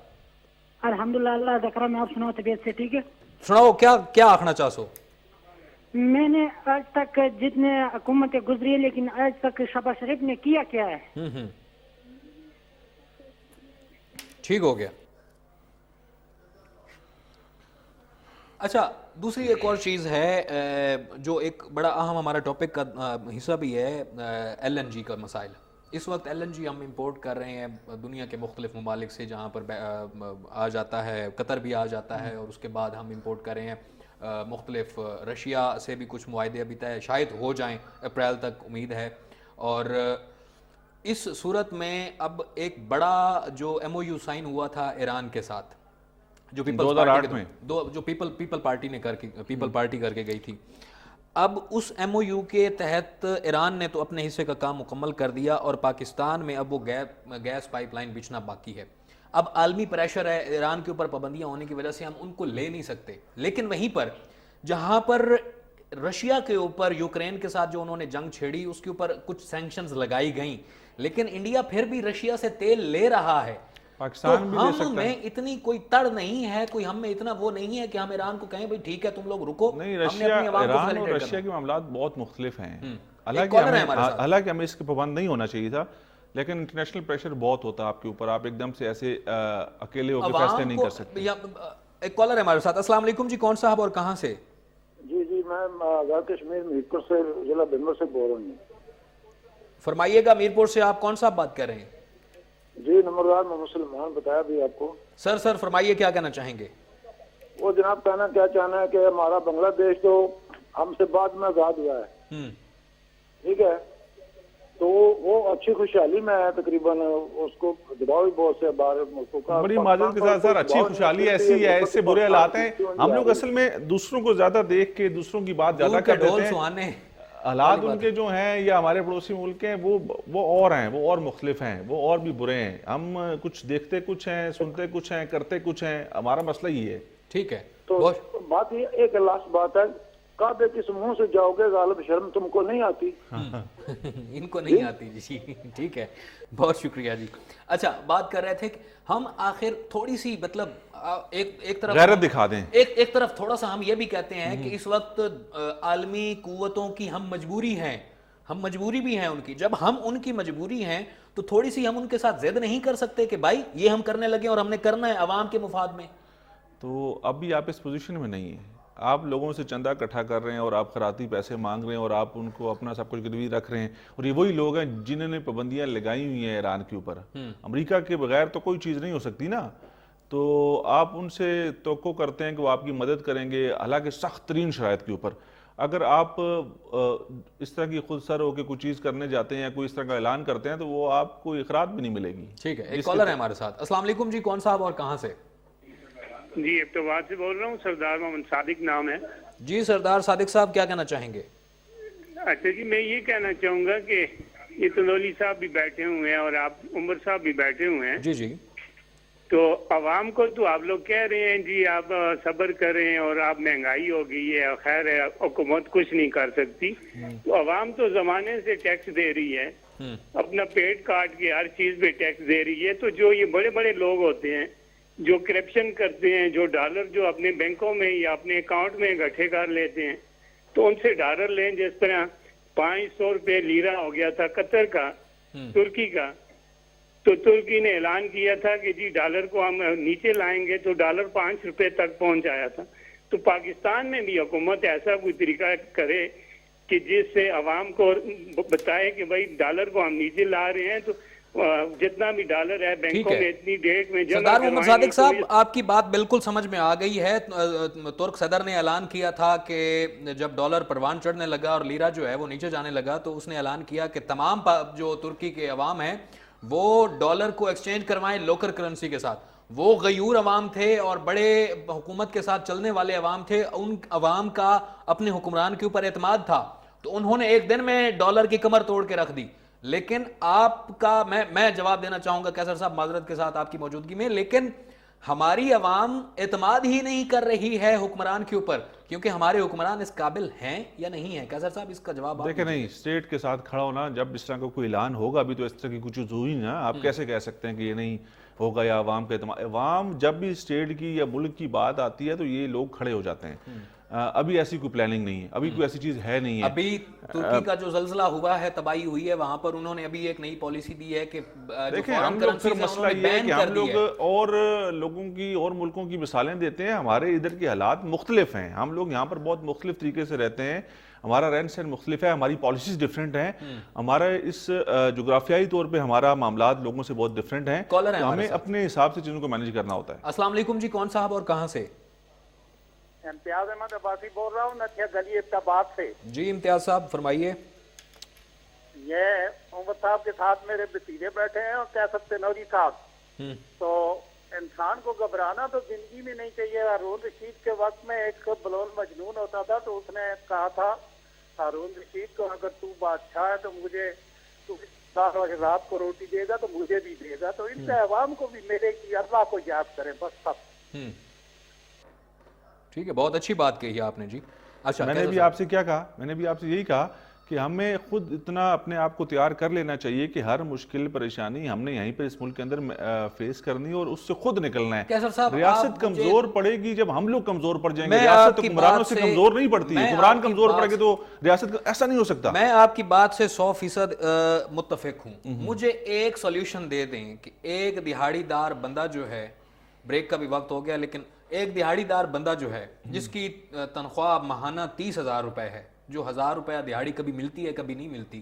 الحمدللہ اللہ کا کرم ہے. آپ سناؤ طبیعت سے ٹھیک ہے؟ سناؤ کیا آخنا چاہو. میں نے آج تک جتنے حکومتیں گزری ہے لیکن آج تک شہباز شریف نے کیا کیا ہے؟ ٹھیک ہو گیا. اچھا دوسری ایک اور چیز ہے جو ایک بڑا اہم ہمارا ٹاپک کا حصہ بھی ہے، ایل این جی کا مسائل. اس وقت ایل این جی ہم امپورٹ کر رہے ہیں دنیا کے مختلف ممالک سے، جہاں پر آ جاتا ہے، قطر بھی آ جاتا ہے، اور اس کے بعد ہم امپورٹ کر رہے ہیں مختلف، رشیا سے بھی کچھ معاہدے ابھی طے شاید ہو جائیں، اپریل تک امید ہے. اور اس صورت میں اب ایک بڑا جو ایم او یو سائن ہوا تھا ایران کے ساتھ، جو پیپل پارٹی نے پیپل پارٹی کر کے گئی تھی، اب اس ایم او یو کے تحت ایران نے تو اپنے حصے کا کام مکمل کر دیا، اور پاکستان میں اب وہ گیس پائپ لائن بچھنا باقی ہے. اب عالمی پریشر ہے ایران کے اوپر، پابندیاں ہونے کی وجہ سے ہم ان کو لے نہیں سکتے. لیکن وہیں پر جہاں پر رشیا کے اوپر یوکرین کے ساتھ جو انہوں نے جنگ چھیڑی، اس کے اوپر کچھ سینکشنز لگائی گئیں، لیکن انڈیا پھر بھی رشیا سے تیل لے رہا ہے. پاکستان بھی لے سکتا ہے. ہم میں اتنی کوئی تڑ نہیں ہے، کوئی ہم میں اتنا وہ نہیں ہے کہ ہم ایران کو کہیں بھئی ٹھیک ہے تم لوگ رکو. نہیں، ایران اور رشیا کے معاملات بہت مختلف ہیں. حالانکہ ہمیں اس کے پابند نہیں ہونا چاہیے تھا، لیکن انٹرنیشنل پریشر بہت ہوتا ہے آپ کے اوپر، آپ ایک دم سے ایسے اکیلے ہو کے فیصلے نہیں کر سکتے. ایک کالر ہے ہمارے ساتھ. السلام علیکم جی، کون صاحب اور کہاں سے؟ جی میں آزاد کشمیر میرپور سے، ضلع بنور سے بول رہا ہوں. فرمائیے گا، میرپور سے آپ کون صاحب بات کر رہے ہیں؟ جی نمبردار محمد سلمان بتایا بھی آپ کو. سر فرمائیے کیا کہنا چاہیں گے؟ وہ جناب کہنا کیا چاہنا ہے کہ ہمارا بنگلہ دیش تو ہم سے بعد میں آزاد ہوا ہے، ٹھیک ہے، تو وہ اچھی خوشحالی میں ہے تقریباً. اس کو دباؤ بھی بہت سے باہر ملکوں کا. بڑی معذرت کے ساتھ سر، اچھی خوشحالی ایسی ہے، اس سے برے حالات ہیں. ہم لوگ اصل میں دوسروں کو زیادہ دیکھ کے دوسروں کی بات زیادہ کر دیتے ہیں. حالات ان کے جو ہیں یا ہمارے پڑوسی ملک ہیں وہ اور ہیں، وہ اور مختلف ہیں، وہ اور بھی برے ہیں. ہم کچھ دیکھتے کچھ ہیں، سنتے کچھ ہیں، کرتے کچھ ہیں. ہمارا مسئلہ یہ ہے. ٹھیک ہے، تو بات یہ ایک لاسٹ بات ہے، کعبے کس منہ سے جاؤ گے غالب، شرم تم کو نہیں آتی؟ ان کو نہیں آتی جی. ٹھیک ہے، بہت شکریہ جی. اچھا بات کر رہے تھے کہ ہم آخر تھوڑی سی مطلب ایک طرف غیرت دکھا دیں، ایک طرف تھوڑا سا ہم یہ بھی کہتے ہیں کہ اس وقت عالمی قوتوں کی ہم مجبوری ہیں، ہم مجبوری بھی ہیں ان کی. جب ہم ان کی مجبوری ہیں تو تھوڑی سی ہم ان کے ساتھ ضد نہیں کر سکتے کہ بھائی یہ ہم کرنے لگے اور ہم نے کرنا ہے عوام کے مفاد میں. تو اب بھی آپ اس پوزیشن میں نہیں ہیں. آپ لوگوں سے چندہ اکٹھا کر رہے ہیں اور آپ خراتی پیسے مانگ رہے ہیں اور آپ ان کو اپنا سب کچھ گروی رکھ رہے ہیں، اور یہ وہی لوگ ہیں جنہوں نے پابندیاں لگائی ہوئی ہیں ایران کے اوپر. امریکہ کے بغیر تو کوئی چیز نہیں ہو سکتی نا. تو آپ ان سے توقع کرتے ہیں کہ وہ آپ کی مدد کریں گے، حالانکہ سخت ترین شرائط کے اوپر. اگر آپ اس طرح کی خود سر ہو کے کوئی چیز کرنے جاتے ہیں یا کوئی اس طرح کا اعلان کرتے ہیں تو وہ آپ کو اخراج بھی نہیں ملے گی. ٹھیک ہے، ایک کالر ہے ہمارے ساتھ. السلام علیکم جی، کون صاحب اور کہاں سے؟ جی ابتواد سے بول رہا ہوں، سردار محمد صادق نام ہے. جی سردار صادق صاحب کیا کہنا چاہیں گے؟ اچھا جی، میں یہ کہنا چاہوں گا کہ یہ تنولی صاحب بھی بیٹھے ہوئے ہیں اور آپ عمر صاحب بھی بیٹھے ہوئے ہیں. جی تو عوام کو تو آپ لوگ کہہ رہے ہیں جی آپ صبر کریں اور آپ مہنگائی ہو گئی ہے، خیر ہے حکومت کچھ نہیں کر سکتی. تو عوام تو زمانے سے ٹیکس دے رہی ہے، اپنا پیٹ کاٹ کے ہر چیز پہ ٹیکس دے رہی ہے. تو جو یہ بڑے بڑے لوگ ہوتے ہیں جو کرپشن کرتے ہیں، جو ڈالر جو اپنے بینکوں میں یا اپنے اکاؤنٹ میں اکٹھے کر لیتے ہیں، تو ان سے ڈالر لیں. جس طرح 500 روپے لیرہ ہو گیا تھا قطر کا، ترکی کا، تو ترکی نے اعلان کیا تھا کہ جی ڈالر کو ہم نیچے لائیں گے، تو ڈالر 5 روپے تک پہنچ آیا تھا. تو پاکستان میں بھی حکومت ایسا کوئی طریقہ کرے کہ جس سے عوام کو بتائے کہ بھائی ڈالر کو ہم نیچے لا رہے ہیں، تو جتنا بھی ڈالر ہے بینکوں میں اتنی ڈیٹ میں جمع سردار محمد صادق صاحب آپ کی بات بالکل سمجھ میں آ گئی ہے. ترک صدر نے اعلان کیا تھا کہ جب ڈالر پروان چڑھنے لگا اور لیرہ جو ہے وہ نیچے جانے لگا تو اس نے اعلان کیا کہ تمام جو ترکی کے عوام ہیں وہ ڈالر کو ایکسچینج کروائیں لوکل کرنسی کے ساتھ. وہ غیور عوام تھے اور بڑے حکومت کے ساتھ چلنے والے عوام تھے، ان عوام کا اپنے حکمران کے اوپر اعتماد تھا، تو انہوں نے ایک دن میں ڈالر کی کمر توڑ کے رکھ دی. لیکن آپ کا میں جواب دینا چاہوں گا کیسر صاحب معذرت کے ساتھ آپ کی موجودگی میں، لیکن ہماری عوام اعتماد ہی نہیں کر رہی ہے حکمران کے اوپر، کیونکہ ہمارے حکمران اس قابل ہیں یا نہیں ہیں. کیسر صاحب اس کا جواب دیکھیں. نہیں، اسٹیٹ کے ساتھ کھڑا ہونا، جب اس طرح کا کوئی اعلان ہوگا ابھی تو اس طرح کی کچھ ہوئی نا، آپ کیسے کہہ سکتے ہیں کہ یہ نہیں ہوگا یا عوام کا اعتماد. عوام جب بھی اسٹیٹ کی یا ملک کی بات آتی ہے تو یہ لوگ کھڑے ہو جاتے ہیں. ابھی ایسی کوئی پلاننگ نہیں ہے, ابھی کوئی ایسی چیز ہے نہیں ہے. ابھی ترکی کا جو زلزلہ ہوا ہے, تباہی ہوئی ہے, وہاں پر انہوں نے ابھی ایک نئی پالیسی دی ہے کہ دیکھیں ہم لوگ پھر مسئلہ یہ ہے کہ ہم لوگ اور لوگوں کی اور ملکوں کی مثالیں دیتے ہیں. ہمارے ادھر کے حالات مختلف ہیں, ہم لوگ یہاں پر بہت مختلف طریقے سے رہتے ہیں, ہمارا رہن سہن مختلف ہے, ہماری پالیسیز ڈیفرنٹ ہیں, ہمارا اس جغرافیائی طور پہ ہمارا معاملات لوگوں سے بہت ڈیفرنٹ ہیں, ہمیں اپنے حساب سے چیزوں کو مینیج کرنا ہوتا ہے. السلام علیکم جی, کون صاحب اور کہاں سے؟ امتیاز احمد عباسی بول رہا ہوں, نتھیا گلی ابتاباد سے. جی امتیاز صاحب فرمائیے. یہ عمر صاحب کے ساتھ میرے بھتیجے بیٹھے ہیں اور کہہ سکتے نوری صاحب. تو انسان کو گھبرانا تو زندگی میں نہیں چاہیے. ہارون رشید کے وقت میں ایک بلول مجنون ہوتا تھا تو اس نے کہا تھا ہارون رشید کو, اگر تو بادشاہ ہے تو مجھے رات کو روٹی دے گا تو مجھے بھی دے گا. تو ان سے عوام کو بھی میرے کی اللہ کو یاد کریں بس سب. ٹھیک ہے, بہت اچھی بات کہی آپ نے جی. اچھا میں نے بھی آپ سے کیا کہا, میں نے بھی آپ سے یہی کہا کہ ہمیں خود اتنا اپنے آپ کو تیار کر لینا چاہیے کہ ہر مشکل پریشانی ہم نے یہیں پر اس ملک کے اندر فیس کرنی اور اس سے خود نکلنا ہے. ریاست کمزور پڑے گی جب ہم لوگ کمزور پڑ جائیں گے. ریاست حکمرانوں سے کمزور نہیں پڑتی, حکمران کمزور پڑے گے تو ریاست ایسا نہیں ہو سکتا. میں آپ کی بات سے 100% متفق ہوں. مجھے ایک سولیوشن دے دیں کہ ایک دہاڑی دار بندہ جو ہے, بریک کا بھی وقت ہو گیا, لیکن ایک دہاڑی دار بندہ جو ہے جس کی تنخواہ ماہانہ 30,000 روپے ہے, جو 1,000 روپیہ دہاڑی کبھی ملتی ہے کبھی نہیں ملتی,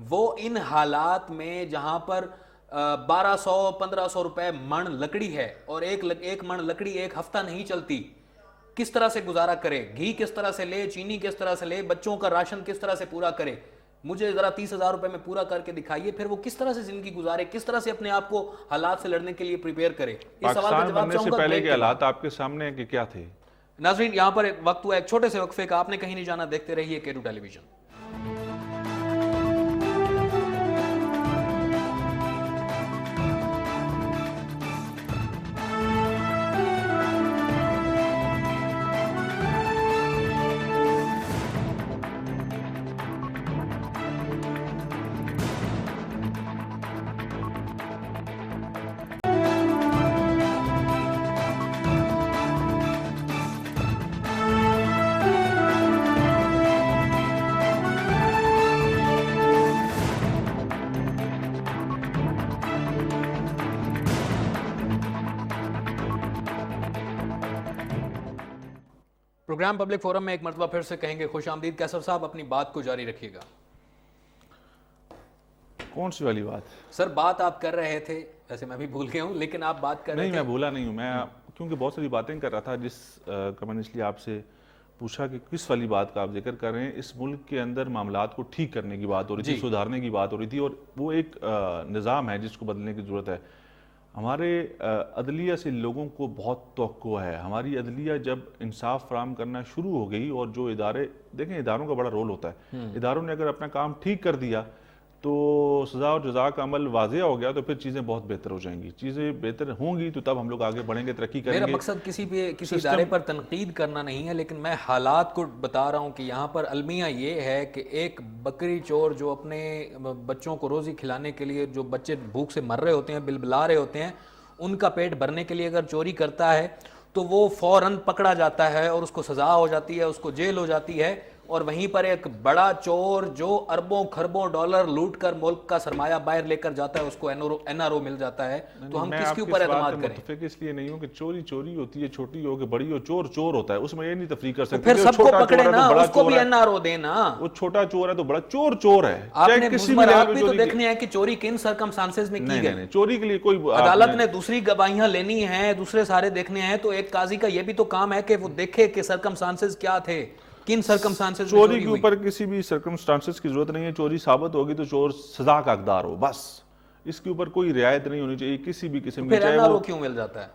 وہ ان حالات میں جہاں پر 1,200-1,500 روپے من لکڑی ہے اور ایک من لکڑی ایک ہفتہ نہیں چلتی, کس طرح سے گزارا کرے؟ گھی کس طرح سے لے, چینی کس طرح سے لے, بچوں کا راشن کس طرح سے پورا کرے؟ مجھے ذرا 30,000 روپے میں پورا کر کے دکھائیے, پھر وہ کس طرح سے زندگی گزارے, کس طرح سے اپنے آپ کو حالات سے لڑنے کے لیے پریپیئر کرے. پاکستان بننے سے پہلے کے حالات آپ کے سامنے ہیں کہ کیا تھے؟ ناظرین یہاں پر ایک وقت ہوا ایک چھوٹے سے وقفے کا, آپ نے کہیں نہیں جانا, دیکھتے رہیے K2 ٹیلی ویژن. پروگرام پبلک فورم میں ایک مرتبہ پھر سے کہیں گے خوش آمدید. کیسر صاحب اپنی بات کو جاری رکھیے گا. کون سی والی بات؟ سر بات آپ کر رہے تھے, ویسے میں بھی بھول گیا ہوں, لیکن آپ بات کر رہے تھے. نہیں میں بھولا نہیں ہوں, میں کیونکہ بہت ساری باتیں کر رہا تھا جس کا میں نے اس لیے آپ سے پوچھا کہ کس والی بات کا آپ ذکر کر رہے ہیں. اس ملک کے اندر معاملات کو ٹھیک کرنے کی بات ہو رہی تھی, سدھارنے کی بات ہو رہی تھی, اور وہ ایک نظام ہے جس کو بدلنے کی ضرورت ہے. ہمارے عدلیہ سے لوگوں کو بہت توقع ہے. ہماری عدلیہ جب انصاف فراہم کرنا شروع ہو گئی, اور جو ادارے, دیکھیں اداروں کا بڑا رول ہوتا ہے, اداروں نے اگر اپنا کام ٹھیک کر دیا تو سزا اور جزا کا عمل واضح ہو گیا تو پھر چیزیں بہت بہتر ہو جائیں گی. چیزیں بہتر ہوں گی تو تب ہم لوگ آگے بڑھیں گے, ترقی کریں گے. میرا مقصد کسی ادارے پر تنقید کرنا نہیں ہے, لیکن میں حالات کو بتا رہا ہوں کہ یہاں پر المیہ یہ ہے کہ ایک بکری چور جو اپنے بچوں کو روزی کھلانے کے لیے, جو بچے بھوک سے مر رہے ہوتے ہیں, بلبلا رہے ہوتے ہیں, ان کا پیٹ بھرنے کے لیے اگر چوری کرتا ہے تو وہ فوراً پکڑا جاتا ہے اور اس کو سزا ہو جاتی ہے, اس کو جیل ہو جاتی ہے. اور وہیں پر ایک بڑا چور جو اربوں خربوں ڈالر لوٹ کر ملک کا سرمایہ باہر لے کر جاتا ہے, اس کو NRO مل جاتا ہے. تو ہم کس کے اوپر اعتماد کریں؟ متفق اس لیے نہیں ہوں کہ چوری چوری ہوتی ہے, چھوٹی ہو کہ بڑی ہو, چور چور ہوتا ہے, اس میں یہ نہیں تفریق کر سکتے. پھر سب کو پکڑے نا, اس کو بھی NRO دینا. وہ چھوٹا چور ہے تو بڑا چور چور ہے. آپ نے مضمرات بھی تو دیکھنے ہیں کہ چوری کن سرکمسٹانسز میں کی گئی. چوری کے لیے کوئی عدالت نے دوسری گواہیاں لینی ہیں, دوسرے سارے دیکھنے ہیں, تو ایک قاضی کا یہ بھی تو کام ہے کہ وہ دیکھے کہ سرکمسٹانسز کیا تھے, کن سرکمسٹانسز. چوری کے اوپر کسی بھی سرکمسٹانسز کی ضرورت نہیں ہے. چوری ثابت ہوگی تو چور سزا کا حقدار ہو, بس اس کے اوپر کوئی رعایت نہیں ہونی چاہیے کسی بھی قسم کی. پھر NRO کیوں مل جاتا ہے؟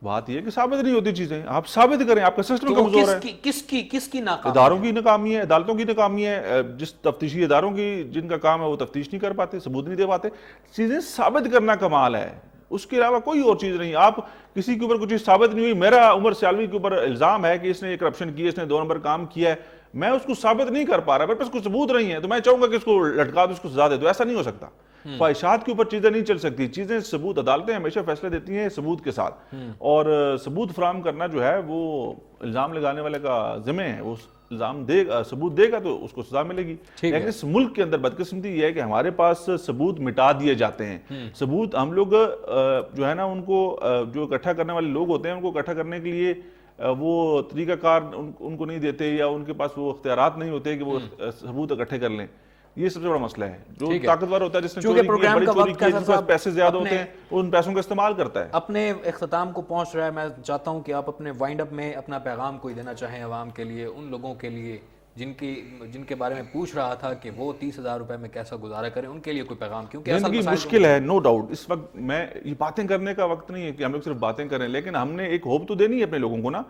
بات یہ کہ ثابت نہیں ہوتی چیزیں, آپ ثابت کریں. آپ کا سسٹم کمزور ہے. کس کی ناکامی؟ اداروں کی ناکامی ہے, عدالتوں کی ناکامی ہے. جس تفتیشی اداروں کی جن کا کام ہے وہ تفتیش نہیں کر پاتے, ثبوت نہیں دے پاتے. چیزیں ثابت کرنا کمال ہے, اس کے علاوہ کوئی اور چیز نہیں. آپ کسی کے اوپر کچھ چیز ثابت نہیں ہوئی, میرا عمر سیالوی کے اوپر الزام ہے کہ اس نے یہ کرپشن کی, اس نے 2 نمبر کام کیا ہے, میں اس کو ثابت نہیں کر پا رہا, میرے پاس کوئی ثبوت نہیں ہے, تو میں چاہوں گا کہ اس کو لٹکا دو, اس کو سزا دے دو. ایسا نہیں ہو سکتا. خواہشات کے اوپر چیزیں نہیں چل سکتی. چیزیں ثبوت, عدالتیں ہمیشہ فیصلے دیتی ہیں ثبوت کے ساتھ, اور ثبوت فراہم کرنا جو ہے وہ الزام لگانے والے کا ذمہ ہے. وہ الزام دے گا, ثبوت دے گا تو اس کو سزا ملے گی. لیکن اس ملک کے اندر بدقسمتی یہ ہے کہ ہمارے پاس ثبوت مٹا دیے جاتے ہیں. ثبوت ہم لوگ جو ہے نا ان کو, جو اکٹھا کرنے والے لوگ ہوتے ہیں ان کو اکٹھا کرنے کے لیے وہ طریقہ کار ان کو نہیں دیتے, یا ان کے پاس وہ اختیارات نہیں ہوتے کہ وہ ثبوت اکٹھے کر لیں. یہ سب سے بڑا مسئلہ ہے. جو طاقتور ہوتا ہے, جس نے چوری کی, بڑی چوری کی, جس کے پاس پیسے زیادہ ہوتے ہیں, ان پیسوں کا استعمال کرتا ہے. اپنے اختتام کو پہنچ رہا ہے, میں چاہتا ہوں کہ آپ اپنے وائنڈ اپ میں اپنا پیغام کوئی دینا چاہیں عوام کے لیے, ان لوگوں کے لیے جن کے بارے میں پوچھ رہا تھا کہ وہ 30,000 روپے میں کیسا گزارا کریں, ان کے لیے کوئی پیغام. کیونکہ زندگی مشکل ہے, نو ڈاؤٹ. اس وقت میں یہ باتیں کرنے کا وقت نہیں ہے کہ ہم لوگ صرف باتیں کریں, لیکن ہم نے ایک ہوپ تو دینی ہے اپنے لوگوں کو نا,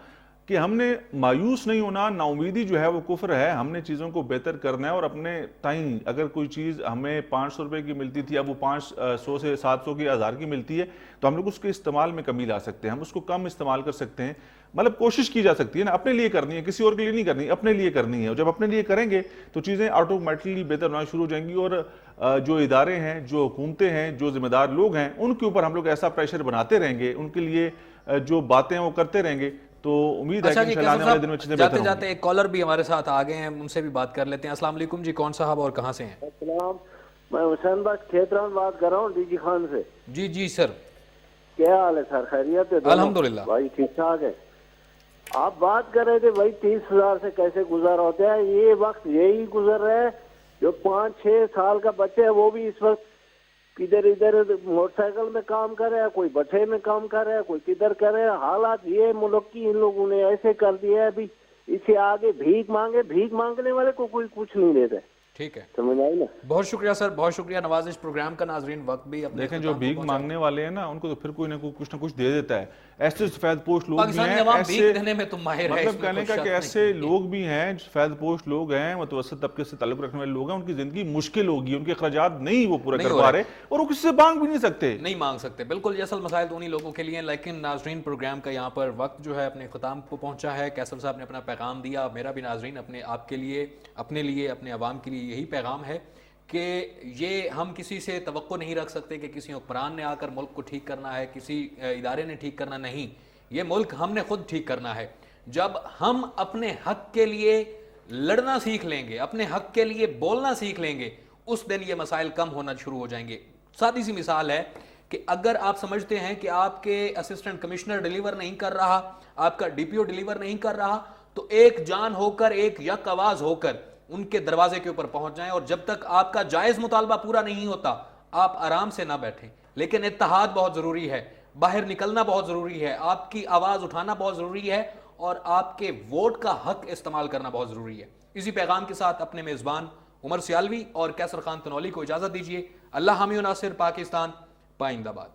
کہ ہم نے مایوس نہیں ہونا. نا امیدی جو ہے وہ کفر ہے. ہم نے چیزوں کو بہتر کرنا ہے, اور اپنے تائیں اگر کوئی چیز ہمیں 500 روپے کی ملتی تھی, اب وہ 500 سے 700 کی 1000 کی ملتی ہے, تو ہم لوگ اس کے استعمال میں کمی لا سکتے ہیں. ہم اس کو کم استعمال کر سکتے ہیں. مطلب کوشش کی جا سکتی ہے نا, اپنے لیے کرنی ہے, کسی اور کے لیے نہیں کرنی, اپنے لیے کرنی ہے. اور جب اپنے لیے کریں گے تو چیزیں آٹومیٹکلی بہتر ہونا شروع ہو جائیں گی. اور جو ادارے ہیں, جو حکومتیں ہیں, جو ذمہ دار لوگ ہیں, ان کے اوپر ہم لوگ ایسا پریشر بناتے رہیں گے, ان کے لیے جو باتیں وہ کرتے رہیں گے, تو امید ہے کہ انشاءاللہ آنے والے دن میں چیزیں بہتر ہوں گی. جاتے جاتے ایک کالر بھی ہمارے ساتھ آ گئے ہیں, ان سے بھی بات کر لیتے ہیں. السلام علیکم جی, کون صاحب اور کہاں سے ہیں؟ السلام, میں حسین بخش کھیتران بات کر رہا ہوں, ڈی جی خان سے. جی سر, کیا حال ہے سر؟ خیریت ہے؟ الحمدللہ بھائی ٹھیک ٹھاک ہے. آپ بات کر رہے تھے بھائی 30,000 سے کیسے گزارا ہوتا ہے. یہ وقت یہی گزر رہا ہے, جو 5-6 سال کا بچہ ہے وہ بھی اس وقت کدھر ادھر موٹر سائیکل میں کام کر رہا ہے, کوئی بٹھے میں کام کر رہا ہے, کوئی کدھر کر رہا ہے. حالات یہ ملک کی ان لوگوں نے ایسے کر دیا ہے, ابھی اسے آگے بھیک مانگنے والے کو کوئی کچھ نہیں دیتا. ٹھیک ہے, سمجھ آئی نا. بہت شکریہ سر, بہت شکریہ. نوازش پروگرام کا ناظرین وقت بھی دیکھیں, جو بھیک مانگنے والے ہیں نا, ان کو تو پھر کوئی نہ کوئی کچھ نہ کچھ دے دیتا ہے. ایسے سفید پوش لوگ بھی ہیں, ایسے مطلب کہنے کا کہ ایسے لوگ بھی ہیں, سفید پوش لوگ ہیں, متوسط طبقے سے تعلق رکھنے والے لوگ ہیں, ان کی زندگی مشکل ہوگی, ان کے اخراجات نہیں وہ پورا کر پا رہے, اور وہ کسی سے مانگ بھی نہیں سکتے. بالکل, یہ اصل مسائل تو انہی لوگوں کے لیے ہیں. لیکن ناظرین پروگرام کا یہاں پر وقت جو ہے اپنے اختتام کو پہنچا ہے. کیسر صاحب نے اپنا پیغام دیا, میرا بھی ناظرین آپ کے لیے, اپنے لیے, اپنے عوام کے لیے یہی پیغام ہے کہ یہ ہم کسی سے توقع نہیں رکھ سکتے کہ کسی حکمران نے آ کر ملک کو ٹھیک کرنا ہے, کسی ادارے نے ٹھیک کرنا نہیں. یہ ملک ہم نے خود ٹھیک کرنا ہے. جب ہم اپنے حق کے لیے لڑنا سیکھ لیں گے, اپنے حق کے لیے بولنا سیکھ لیں گے, اس دن یہ مسائل کم ہونا شروع ہو جائیں گے. سادی سی مثال ہے کہ اگر آپ سمجھتے ہیں کہ آپ کے اسسٹنٹ کمشنر ڈیلیور نہیں کر رہا, آپ کا ڈی پی او ڈیلیور نہیں کر رہا, تو ایک جان ہو کر, ایک یک آواز ہو کر ان کے دروازے کے اوپر پہنچ جائیں. اور جب تک آپ کا جائز مطالبہ پورا نہیں ہوتا, آپ آرام سے نہ بیٹھیں. لیکن اتحاد بہت ضروری ہے, باہر نکلنا بہت ضروری ہے, آپ کی آواز اٹھانا بہت ضروری ہے, اور آپ کے ووٹ کا حق استعمال کرنا بہت ضروری ہے. اسی پیغام کے ساتھ اپنے میزبان عمر سیالوی اور کیسر خان تنولی کو اجازت دیجیے. اللہ حامی و ناصر. پاکستان پائندہ باد.